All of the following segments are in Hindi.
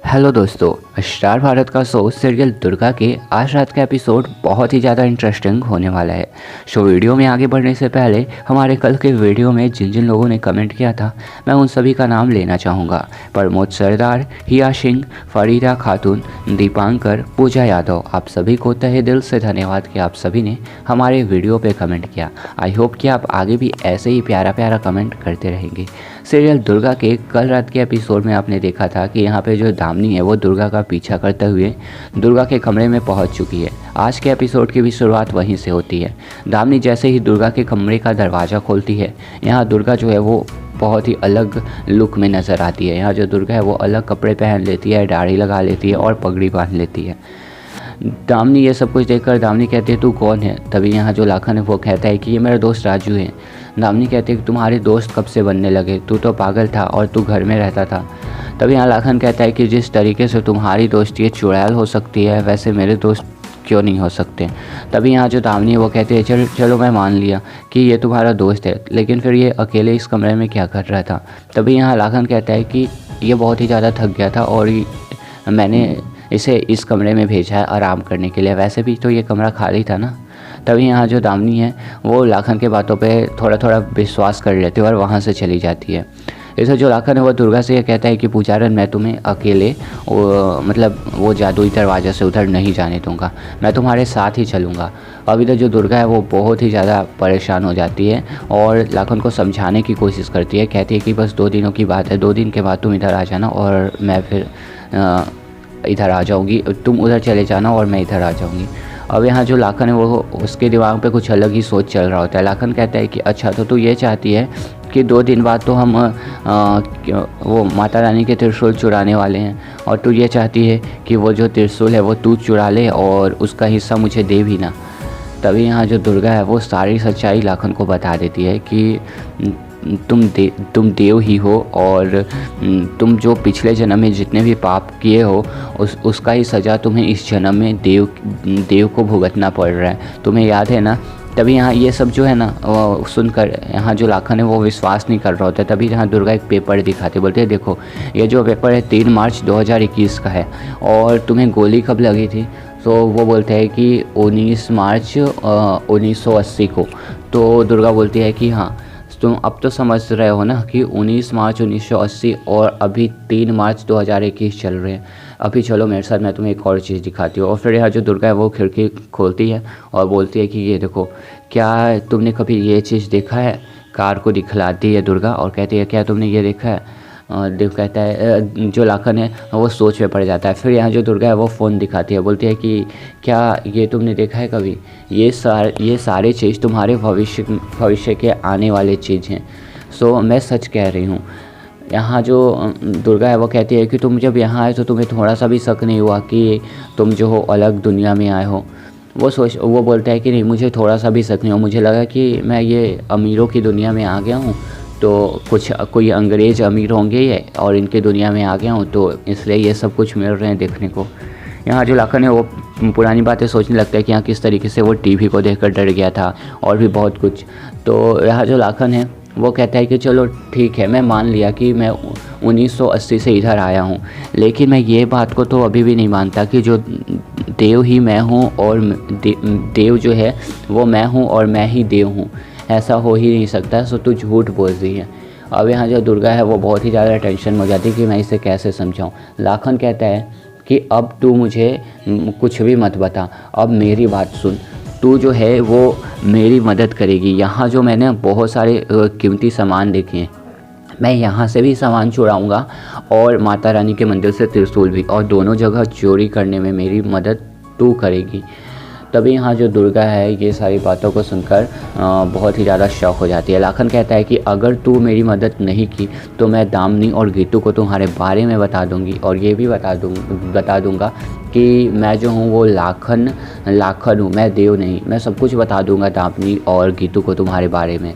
हेलो दोस्तों, स्टार भारत का शो सीरियल दुर्गा के आज रात का एपिसोड बहुत ही ज़्यादा इंटरेस्टिंग होने वाला है। शो वीडियो में आगे बढ़ने से पहले हमारे कल के वीडियो में जिन जिन लोगों ने कमेंट किया था मैं उन सभी का नाम लेना चाहूँगा। प्रमोद सरदार, हिया सिंह, फरीदा खातून, दीपांकर, पूजा यादव, आप सभी को तहे दिल से धन्यवाद कि आप सभी ने हमारे वीडियो पर कमेंट किया। आई होप कि आप आगे भी ऐसे ही प्यारा प्यारा कमेंट करते रहेंगे। सीरियल दुर्गा के कल रात के एपिसोड में आपने देखा था कि यहाँ पे जो दामिनी है वो दुर्गा का पीछा करते हुए दुर्गा के कमरे में पहुँच चुकी है। आज के एपिसोड की भी शुरुआत वहीं से होती है। दामिनी जैसे ही दुर्गा के कमरे का दरवाज़ा खोलती है, यहाँ दुर्गा जो है वो बहुत ही अलग लुक में नज़र आती है। यहाँ जो दुर्गा है वो अलग कपड़े पहन लेती है, दाढ़ी लगा लेती है और पगड़ी बांध लेती है। दामिनी ये सब कुछ देखकर दामिनी कहती है तू कौन है। तभी यहाँ जो लाखन है वो कहता है कि ये मेरा दोस्त राजू है। दामिनी कहती है कि तुम्हारे दोस्त कब से बनने लगे, तू तो पागल था और तू घर में रहता था। तभी यहाँ लाखन कहता है कि जिस तरीके से तुम्हारी दोस्ती ये चुड़ैल हो सकती है वैसे मेरे दोस्त क्यों नहीं हो सकते। तभी यहाँ जो दामिनी है वो कहती है चलो मैं मान लिया कि ये तुम्हारा दोस्त है, लेकिन फिर ये अकेले इस कमरे में क्या कर रहा था। तभी यहाँ लाखन कहता है कि ये बहुत ही ज़्यादा थक गया था और मैंने इसे इस कमरे में भेजा है आराम करने के लिए, वैसे भी तो ये कमरा खाली था ना। तभी यहाँ जो दामिनी है वो लाखन के बातों पे थोड़ा थोड़ा विश्वास कर लेती है और वहाँ से चली जाती है। इसे जो लाखन है वो दुर्गा से ये कहता है कि पूजारन मैं तुम्हें अकेले वो जादुई दरवाज़े से उधर नहीं जाने दूँगा, मैं तुम्हारे साथ ही चलूँगा। अब इधर जो दुर्गा है वो बहुत ही ज़्यादा परेशान हो जाती है और लाखन को समझाने की कोशिश करती है। कहती है कि बस 2 दिनों की बात है, 2 दिन के बाद तुम इधर आ जाना और मैं फिर इधर आ जाऊँगी, तुम उधर चले जाना और मैं इधर आ जाऊँगी। अब यहाँ जो लाखन है वो उसके दिमाग पे कुछ अलग ही सोच चल रहा होता है। लाखन कहता है कि अच्छा तो तू ये चाहती है कि 2 दिन बाद तो हम वो माता रानी के त्रिशूल चुराने वाले हैं और तू ये चाहती है कि वो जो त्रिशूल है वो तू चुरा ले और उसका हिस्सा मुझे दे भी ना। तभी यहाँ जो दुर्गा है वो सारी सच्चाई लाखन को बता देती है कि तुम देव ही हो और तुम जो पिछले जन्म में जितने भी पाप किए हो उसका ही सज़ा तुम्हें इस जन्म में देव को भुगतना पड़ रहा है, तुम्हें याद है ना। तभी यहाँ ये सब जो है ना सुनकर यहाँ जो लाखन है वो विश्वास नहीं कर रहा होता है। तभी यहाँ दुर्गा एक पेपर दिखाती, बोलते हैं देखो ये जो पेपर है 3 मार्च 2021 का है और तुम्हें गोली कब लगी थी। तो वो बोलते हैं कि 19 मार्च 1980 को। तो दुर्गा बोलती है कि हाँ तुम अब तो समझ रहे हो ना कि 19 मार्च 1980 और अभी 3 मार्च 2021 चल रहे हैं। अभी चलो मेरे साथ, मैं तुम्हें एक और चीज़ दिखाती हूँ। और फिर यहाँ जो दुर्गा है वो खिड़की खोलती है और बोलती है कि ये देखो, क्या तुमने कभी ये चीज़ देखा है। कार को दिखलाती है दुर्गा और कहती है क्या तुमने ये देखा है। देव कहता है, जो लाखन है वो सोच में पड़ जाता है। फिर यहाँ जो दुर्गा है वो फ़ोन दिखाती है, बोलती है कि क्या ये तुमने देखा है कभी, ये सारे चीज़ तुम्हारे भविष्य के आने वाले चीज़ हैं। सो मैं सच कह रही हूँ। यहाँ जो दुर्गा है वो कहती है कि तुम जब यहाँ आए तो तुम्हें थोड़ा सा भी शक नहीं हुआ कि तुम जो हो अलग दुनिया में आए हो। वो बोलता है कि नहीं, मुझे थोड़ा सा भी शक नहीं हुआ, मुझे लगा कि मैं ये अमीरों की दुनिया में आ गया हूँ तो कोई अंग्रेज़ अमीर होंगे ये और इनके दुनिया में आ गया हूँ तो इसलिए ये सब कुछ मिल रहे हैं देखने को। यहाँ जो लाखन है वो पुरानी बातें सोचने लगता है कि यहाँ किस तरीके से वो टीवी को देखकर डर गया था और भी बहुत कुछ। तो यहाँ जो लाखन है वो कहता है कि चलो ठीक है, मैं मान लिया कि मैं 1980 से इधर आया हूँ, लेकिन मैं ये बात को तो अभी भी नहीं मानता कि जो देव ही मैं हूँ और देव जो है वो मैं हूँ और मैं ही देव हूँ। ऐसा हो ही नहीं सकता। सो तू झूठ बोल रही है। अब यहाँ जो दुर्गा है वो बहुत ही ज़्यादा टेंशन में हो जाती है कि मैं इसे कैसे समझाऊँ। लाखन कहता है कि अब तू मुझे कुछ भी मत बता, अब मेरी बात सुन, तू जो है वो मेरी मदद करेगी। यहाँ जो मैंने बहुत सारे कीमती सामान देखे हैं, मैं यहाँ से भी सामान चुराऊँगा और माता रानी के मंदिर से त्रिशूल भी, और दोनों जगह चोरी करने में मेरी मदद तू करेगी। तभी यहाँ जो दुर्गा है ये सारी बातों को सुनकर बहुत ही ज़्यादा शॉक हो जाती है। लाखन कहता है कि अगर तू मेरी मदद नहीं की तो मैं दामिनी और गीतू को तुम्हारे बारे में बता दूंगी और ये भी बता दूंगा कि मैं जो हूँ वो लाखन हूँ, मैं देव नहीं। मैं सब कुछ बता दूंगा दामिनी और गीतू को तुम्हारे बारे में।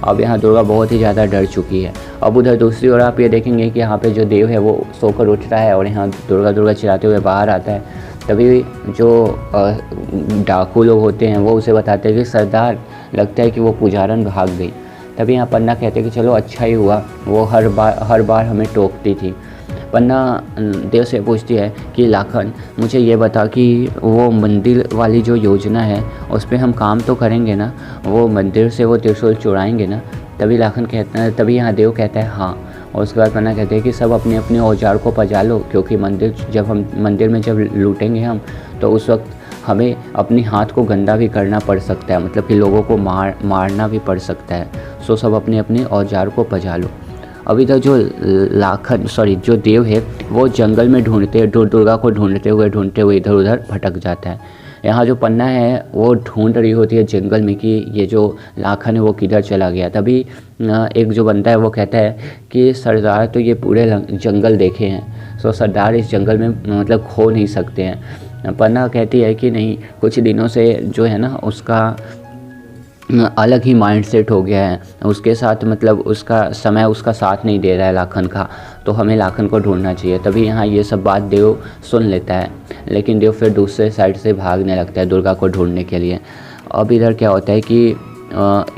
अब यहाँ दुर्गा बहुत ही ज़्यादा डर चुकी है। अब उधर दूसरी ओर आप ये देखेंगे कि यहाँ पे जो देव है वो सोकर उठ रहा है और यहाँ दुर्गा चिल्लाते हुए बाहर आता है। तभी जो डाकू लोग होते हैं वो उसे बताते हैं कि सरदार, लगता है कि वो पुजारन भाग गई। तभी यहाँ पन्ना कहते हैं कि चलो अच्छा ही हुआ, वो हर बार हमें टोकती थी। पन्ना देव से पूछती है कि लाखन मुझे ये बता कि वो मंदिर वाली जो योजना है उस पर हम काम तो करेंगे ना, वो मंदिर से वो त्रिशूल चुराएंगे ना। तभी लाखन कहता है, तभी यहाँ देव कहता है हाँ। और उसके बाद पन्ना कहते हैं कि सब अपने अपने औजार को पजा लो, क्योंकि मंदिर में जब लूटेंगे हम तो उस वक्त हमें अपने हाथ को गंदा भी करना पड़ सकता है, मतलब कि लोगों को मारना भी पड़ सकता है। सो सब अपने अपने औजार को पजा लो। अब इधर जो देव है वो जंगल में दुर्गा को ढूंढते हुए इधर उधर भटक जाता है। यहाँ जो पन्ना है वो ढूंढ रही होती है जंगल में कि ये जो लाखन है वो किधर चला गया। तभी एक जो बंदा है वो कहता है कि सरदार तो ये पूरे जंगल देखे हैं, सो सरदार इस जंगल में मतलब खो नहीं सकते हैं। पन्ना कहती है कि नहीं, कुछ दिनों से जो है ना उसका अलग ही माइंड सेट हो गया है, उसके साथ मतलब उसका समय उसका साथ नहीं दे रहा है लाखन का, तो हमें लाखन को ढूंढना चाहिए। तभी यहाँ ये सब बात देव सुन लेता है, लेकिन देव फिर दूसरे साइड से भागने लगता है दुर्गा को ढूंढने के लिए। अब इधर क्या होता है कि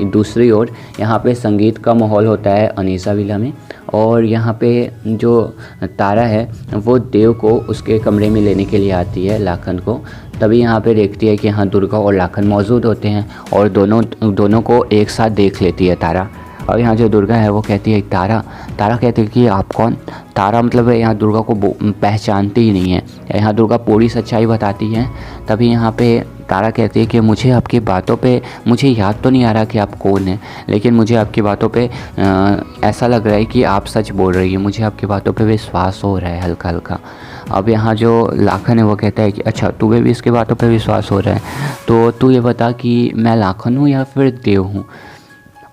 दूसरी ओर यहाँ पे संगीत का माहौल होता है अनीसा विला में, और यहाँ पे जो तारा है वो देव को उसके कमरे में लेने के लिए आती है लाखन को। तभी यहाँ पे देखती है कि यहाँ दुर्गा और लाखन मौजूद होते हैं और दोनों को एक साथ देख लेती है तारा। और यहाँ जो दुर्गा है वो कहती है तारा कहती है कि आप कौन। तारा मतलब यहाँ दुर्गा को पहचानती ही नहीं है। यहाँ दुर्गा पूरी सच्चाई बताती है। तभी यहाँ पे तारा कहती है कि मुझे आपकी बातों पे मुझे याद तो नहीं आ रहा कि आप कौन हैं, लेकिन मुझे आपकी बातों पे ऐसा लग रहा है कि आप सच बोल रही हैं, मुझे आपकी बातों पे विश्वास हो रहा है हल्का हल्का। अब यहाँ जो लाखन है वो कहता है कि अच्छा तुम्हें भी इसकी बातों पे विश्वास हो रहा है, तो तू ये बता कि मैं लाखन हूँ या फिर देव हूँ।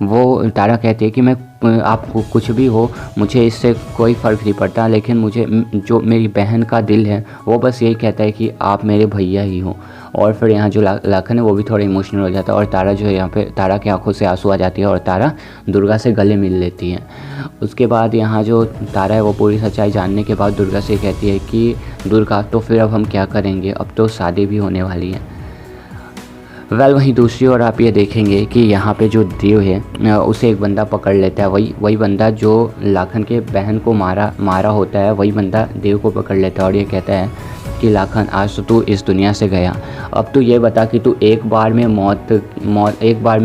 वो तारा कहती है कि मैं आप कुछ भी हो, मुझे इससे कोई फ़र्क नहीं पड़ता, लेकिन मुझे जो मेरी बहन का दिल है वो बस यही कहता है कि आप मेरे भैया ही हो। और फिर यहाँ जो लाखन है वो भी थोड़ा इमोशनल हो जाता है, और तारा जो है यहाँ पे तारा की आंखों से आंसू आ जाती है और तारा दुर्गा से गले मिल लेती है। उसके बाद यहाँ जो तारा है वो पूरी सच्चाई जानने के बाद दुर्गा से कहती है कि दुर्गा तो फिर अब हम क्या करेंगे, अब तो शादी भी होने वाली है। वहीं दूसरी ओर आप ये देखेंगे कि यहाँ पे जो देव है उसे एक बंदा पकड़ लेता है। वही बंदा जो लाखन के बहन को मारा होता है, वही बंदा देव को पकड़ लेता है और ये कहता है कि लाखन आज तो तू इस दुनिया से गया, अब तू ये बता कि तू एक बार में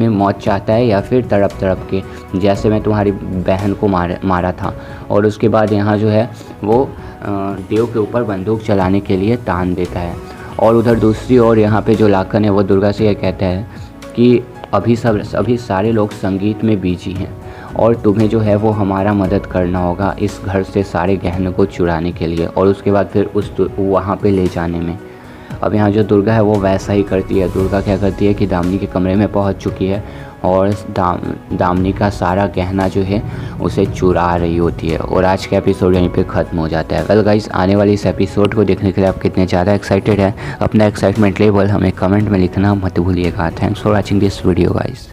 मौत चाहता है या फिर तड़प के, जैसे मैं तुम्हारी बहन को मारा था। और उसके बाद यहाँ जो है वो देव के ऊपर बंदूक चलाने के लिए तान देता है। और उधर दूसरी ओर यहाँ पे जो लाखन है वो दुर्गा से ये कहता है कि अभी सारे लोग संगीत में बिजी हैं और तुम्हें जो है वो हमारा मदद करना होगा इस घर से सारे गहनों को चुराने के लिए और उसके बाद फिर वहाँ पे ले जाने में। अब यहाँ जो दुर्गा है वो वैसा ही करती है। दुर्गा क्या करती है कि दामिनी के कमरे में पहुँच चुकी है और दामिनी का सारा गहना जो है उसे चुरा रही होती है। और आज का एपिसोड यहीं पे ख़त्म हो जाता है। वेल गाइस, आने वाली इस एपिसोड को देखने के लिए आप कितने ज़्यादा एक्साइटेड हैं, अपना एक्साइटमेंट लेवल हमें कमेंट में लिखना मत भूलिएगा। Thanks for watching this video guys.